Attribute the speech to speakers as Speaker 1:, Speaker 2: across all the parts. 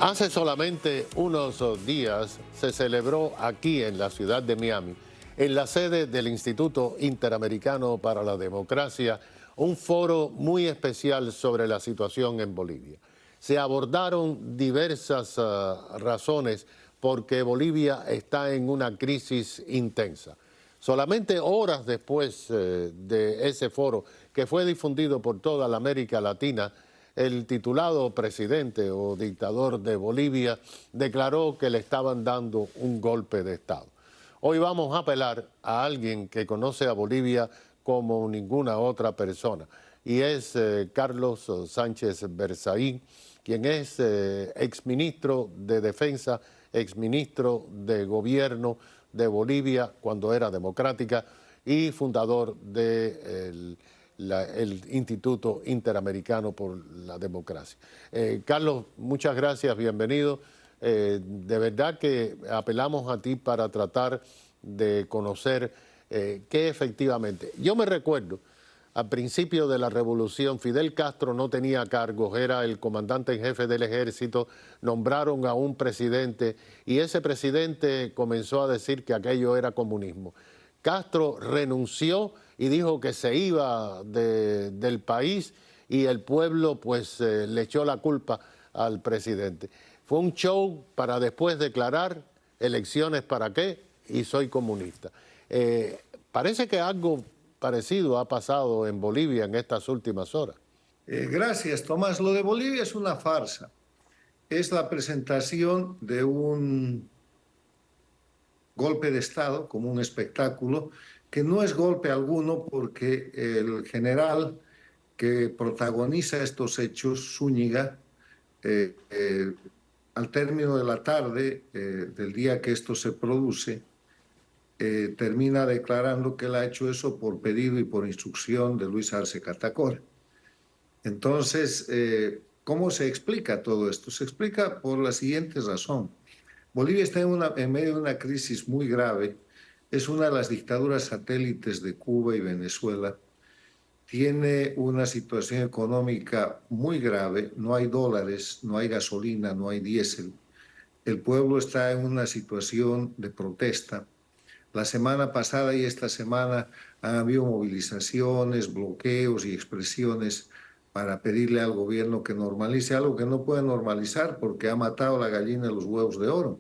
Speaker 1: Hace solamente unos días se celebró aquí en la ciudad de Miami, en la sede del Instituto Interamericano para la Democracia, un foro muy especial sobre la situación en Bolivia. Se abordaron diversas razones porque Bolivia está en una crisis intensa. Solamente horas después de ese foro, que fue difundido por toda la América Latina, el titulado presidente o dictador de Bolivia declaró que le estaban dando un golpe de Estado. Hoy vamos a apelar a alguien que conoce a Bolivia como ninguna otra persona, y es Carlos Sánchez Berzaín, quien es exministro de Defensa, exministro de Gobierno de Bolivia cuando era democrática y fundador del Instituto Interamericano por la Democracia. Carlos, muchas gracias, bienvenido. De verdad que apelamos a ti para tratar de conocer qué efectivamente. Yo me recuerdo, al principio de la revolución, Fidel Castro no tenía cargos, era el comandante en jefe del ejército, nombraron a un presidente y ese presidente comenzó a decir que aquello era comunismo. Castro renunció y dijo que se iba del país y el pueblo pues le echó la culpa al presidente. Fue un show para después declarar elecciones para qué y soy comunista. Parece que algo parecido ha pasado en Bolivia en estas últimas horas.
Speaker 2: Gracias, Tomás. Lo de Bolivia es una farsa. Es la presentación de un golpe de Estado como un espectáculo que no es golpe alguno porque el general que protagoniza estos hechos, Zúñiga, al término de la tarde del día que esto se produce, termina declarando que él ha hecho eso por pedido y por instrucción de Luis Arce Catacora. Entonces, ¿cómo se explica todo esto? Se explica por la siguiente razón. Bolivia está en medio de una crisis muy grave, es una de las dictaduras satélites de Cuba y Venezuela, tiene una situación económica muy grave, no hay dólares, no hay gasolina, no hay diésel, el pueblo está en una situación de protesta. La semana pasada y esta semana han habido movilizaciones, bloqueos y expresiones para pedirle al gobierno que normalice algo que no puede normalizar porque ha matado la gallina de los huevos de oro.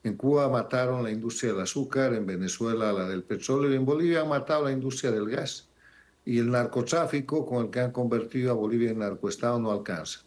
Speaker 2: En Cuba mataron la industria del azúcar, en Venezuela la del petróleo y en Bolivia han matado la industria del gas. Y el narcotráfico con el que han convertido a Bolivia en narcoestado no alcanza.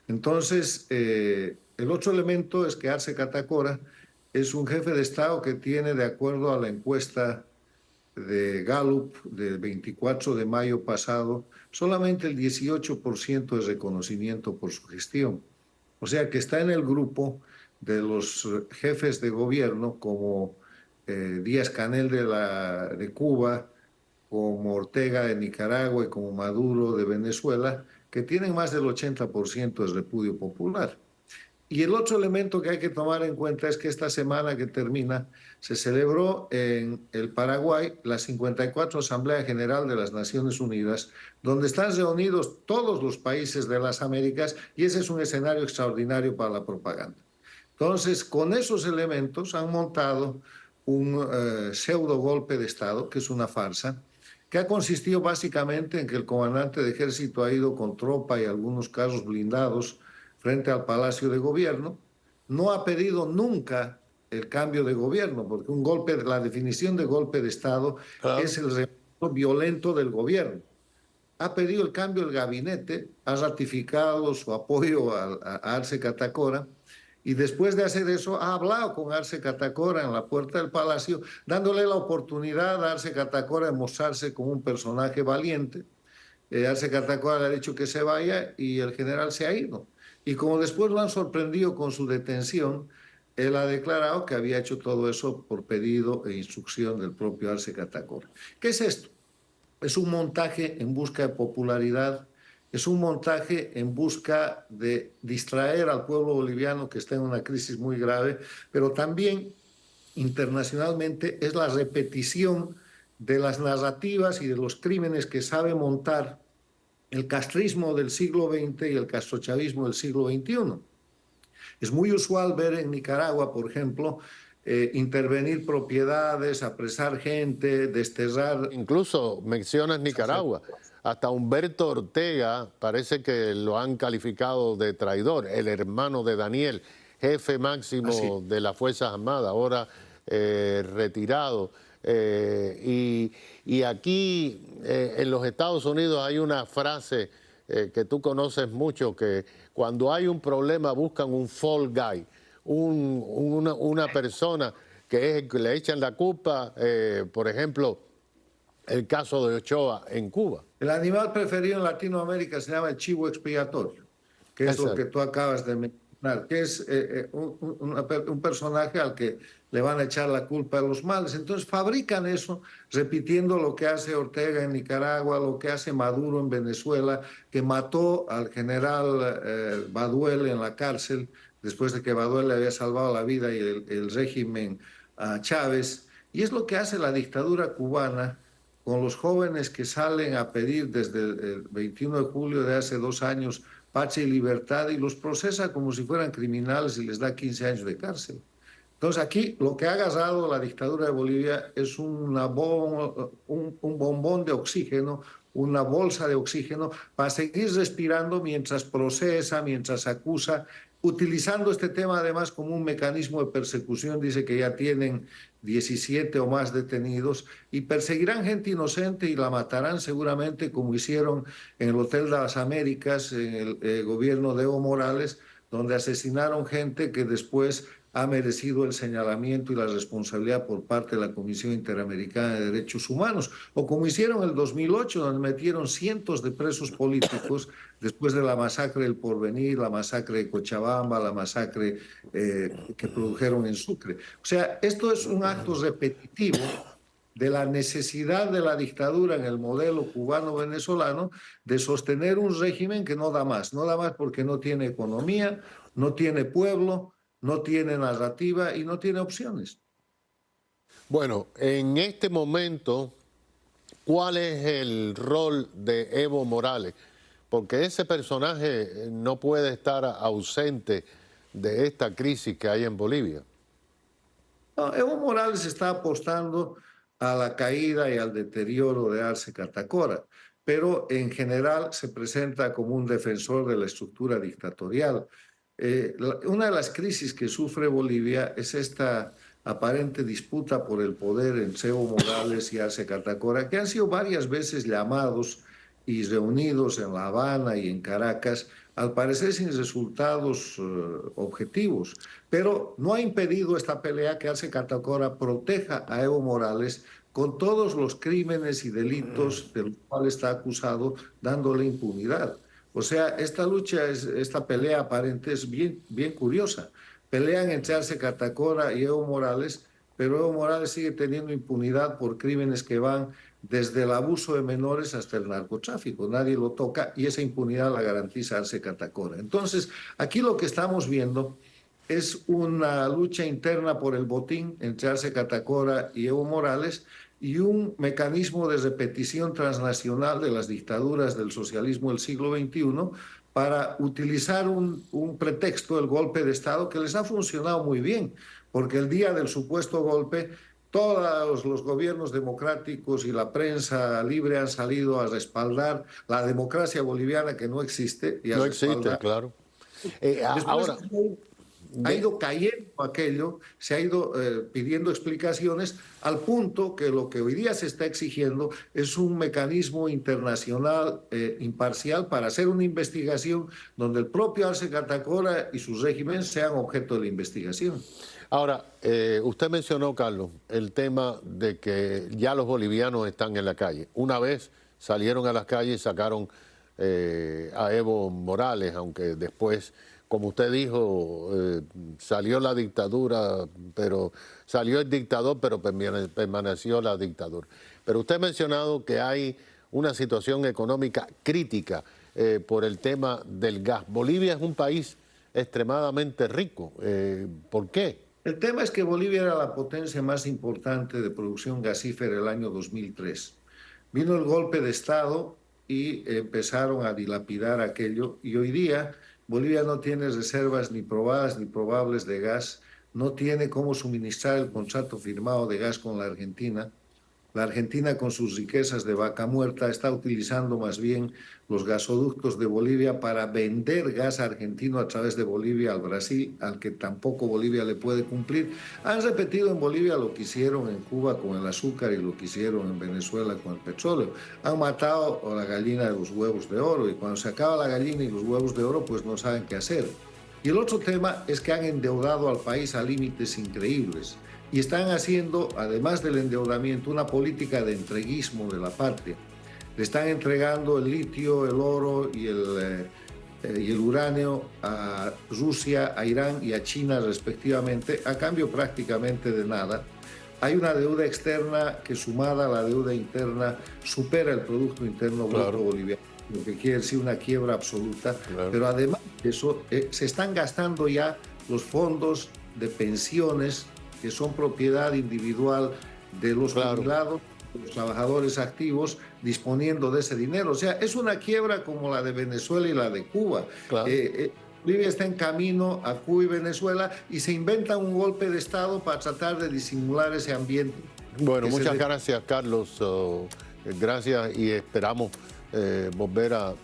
Speaker 2: Entonces, el otro elemento es que Arce Catacora es un jefe de Estado que tiene, de acuerdo a la encuesta de Gallup del 24 de mayo pasado, solamente el 18% de reconocimiento por su gestión. O sea que está en el grupo de los jefes de gobierno como Díaz-Canel de Cuba, como Ortega de Nicaragua y como Maduro de Venezuela, que tienen más del 80% de repudio popular. Y el otro elemento que hay que tomar en cuenta es que esta semana que termina se celebró en el Paraguay la 54 Asamblea General de las Naciones Unidas, donde están reunidos todos los países de las Américas y ese es un escenario extraordinario para la propaganda. Entonces, con esos elementos han montado un pseudo golpe de Estado, que es una farsa, que ha consistido básicamente en que el comandante de ejército ha ido con tropa y algunos carros blindados frente al Palacio de Gobierno, no ha pedido nunca el cambio de gobierno, porque un golpe, la definición de golpe de Estado es el reemplazo violento del gobierno. Ha pedido el cambio del gabinete, ha ratificado su apoyo a Arce Catacora, y después de hacer eso ha hablado con Arce Catacora en la puerta del palacio, dándole la oportunidad a Arce Catacora de mostrarse como un personaje valiente. Arce Catacora le ha dicho que se vaya y el general se ha ido. Y como después lo han sorprendido con su detención, él ha declarado que había hecho todo eso por pedido e instrucción del propio Arce Catacora. ¿Qué es esto? Es un montaje en busca de popularidad, es un montaje en busca de distraer al pueblo boliviano que está en una crisis muy grave, pero también internacionalmente es la repetición de las narrativas y de los crímenes que sabe montar el castrismo del siglo XX y el castrochavismo del siglo XXI. Es muy usual ver en Nicaragua, por ejemplo, intervenir propiedades, apresar gente, desterrar.
Speaker 1: Incluso mencionas Nicaragua. Hasta Humberto Ortega parece que lo han calificado de traidor, el hermano de Daniel, jefe
Speaker 2: Así.
Speaker 1: máximo de las Fuerzas Armadas, ahora retirado. Y aquí en los Estados Unidos hay una frase que tú conoces mucho, que cuando hay un problema buscan un fall guy, una persona que es el que le echan la culpa, por ejemplo, el caso de Ochoa en Cuba.
Speaker 2: El animal preferido en Latinoamérica se llama el chivo expiatorio, que es lo que
Speaker 1: Exacto.
Speaker 2: tú acabas de mencionar, que es un personaje al que le van a echar la culpa de los males. Entonces fabrican eso repitiendo lo que hace Ortega en Nicaragua, lo que hace Maduro en Venezuela, que mató al general Baduel en la cárcel después de que Baduel le había salvado la vida y el régimen a Chávez. Y es lo que hace la dictadura cubana con los jóvenes que salen a pedir desde el 21 de julio de hace 2 años paz y libertad y los procesa como si fueran criminales y les da 15 años de cárcel. Entonces aquí lo que ha agarrado la dictadura de Bolivia es un bombón de oxígeno, una bolsa de oxígeno para seguir respirando mientras procesa, mientras acusa, utilizando este tema además como un mecanismo de persecución. Dice que ya tienen 17 o más detenidos y perseguirán gente inocente y la matarán seguramente como hicieron en el Hotel de las Américas, en el gobierno de Evo Morales, donde asesinaron gente que después ha merecido el señalamiento y la responsabilidad por parte de la Comisión Interamericana de Derechos Humanos, o como hicieron en el 2008, donde metieron cientos de presos políticos después de la masacre del Porvenir, la masacre de Cochabamba, la masacre que produjeron en Sucre. O sea, esto es un acto repetitivo de la necesidad de la dictadura en el modelo cubano-venezolano de sostener un régimen que no da más porque no tiene economía, no tiene pueblo, no tiene narrativa y no tiene opciones.
Speaker 1: Bueno, en este momento, ¿cuál es el rol de Evo Morales? Porque ese personaje no puede estar ausente de esta crisis que hay en Bolivia.
Speaker 2: No, Evo Morales está apostando a la caída y al deterioro de Arce Catacora, pero en general se presenta como un defensor de la estructura dictatorial. Una de las crisis que sufre Bolivia es esta aparente disputa por el poder entre Evo Morales y Arce Catacora, que han sido varias veces llamados y reunidos en La Habana y en Caracas, al parecer sin resultados objetivos. Pero no ha impedido esta pelea que Arce Catacora proteja a Evo Morales con todos los crímenes y delitos de los cuales está acusado, dándole impunidad. O sea, esta lucha, esta pelea aparente es bien curiosa. Pelean entre Arce Catacora y Evo Morales, pero Evo Morales sigue teniendo impunidad por crímenes que van desde el abuso de menores hasta el narcotráfico. Nadie lo toca y esa impunidad la garantiza Arce Catacora. Entonces, aquí lo que estamos viendo es una lucha interna por el botín entre Arce Catacora y Evo Morales y un mecanismo de repetición transnacional de las dictaduras del socialismo del siglo XXI para utilizar un pretexto, el golpe de Estado, que les ha funcionado muy bien, porque el día del supuesto golpe todos los gobiernos democráticos y la prensa libre han salido a respaldar la democracia boliviana que no existe y a
Speaker 1: No existe,
Speaker 2: respaldar.
Speaker 1: claro.
Speaker 2: Después
Speaker 1: Ahora,
Speaker 2: ha ido cayendo aquello, se ha ido pidiendo explicaciones al punto que lo que hoy día se está exigiendo es un mecanismo internacional imparcial para hacer una investigación donde el propio Arce Catacora y sus regímenes sean objeto de la investigación.
Speaker 1: ahora, usted mencionó, Carlos, el tema de que ya los bolivianos están en la calle. Una vez salieron a las calles y sacaron a Evo Morales, aunque después, como usted dijo, salió la dictadura, pero salió el dictador, pero permaneció la dictadura. Pero usted ha mencionado que hay una situación económica crítica por el tema del gas. Bolivia es un país extremadamente rico. ¿Por qué?
Speaker 2: El tema es que Bolivia era la potencia más importante de producción gasífera el año 2003. Vino el golpe de Estado y empezaron a dilapidar aquello. Y hoy día Bolivia no tiene reservas ni probadas ni probables de gas, no tiene cómo suministrar el contrato firmado de gas con la Argentina. La Argentina, con sus riquezas de vaca muerta, está utilizando más bien los gasoductos de Bolivia para vender gas argentino a través de Bolivia al Brasil, al que tampoco Bolivia le puede cumplir. Han repetido en Bolivia lo que hicieron en Cuba con el azúcar y lo que hicieron en Venezuela con el petróleo. Han matado a la gallina de los huevos de oro, y cuando se acaba la gallina y los huevos de oro, pues no saben qué hacer. Y el otro tema es que han endeudado al país a límites increíbles. Y están haciendo, además del endeudamiento, una política de entreguismo de la patria. Le están entregando el litio, el oro y el uranio a Rusia, a Irán y a China respectivamente, a cambio prácticamente de nada. Hay una deuda externa que, sumada a la deuda interna, supera el Producto Interno Bruto boliviano, lo que quiere decir una quiebra absoluta. Pero además de eso, se están gastando ya los fondos de pensiones que son propiedad individual de los jubilados, de los trabajadores activos, disponiendo de ese dinero. O sea, es una quiebra como la de Venezuela y la de Cuba. Bolivia está en camino a Cuba y Venezuela y se inventa un golpe de Estado para tratar de disimular ese ambiente.
Speaker 1: Bueno, muchas gracias, Carlos. Gracias, y esperamos volver a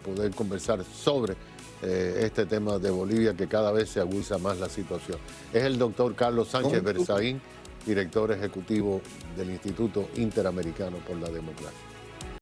Speaker 1: poder conversar sobre este tema de Bolivia, que cada vez se agudiza más la situación. Es el doctor Carlos Sánchez Berzaín, director ejecutivo del Instituto Interamericano por la Democracia.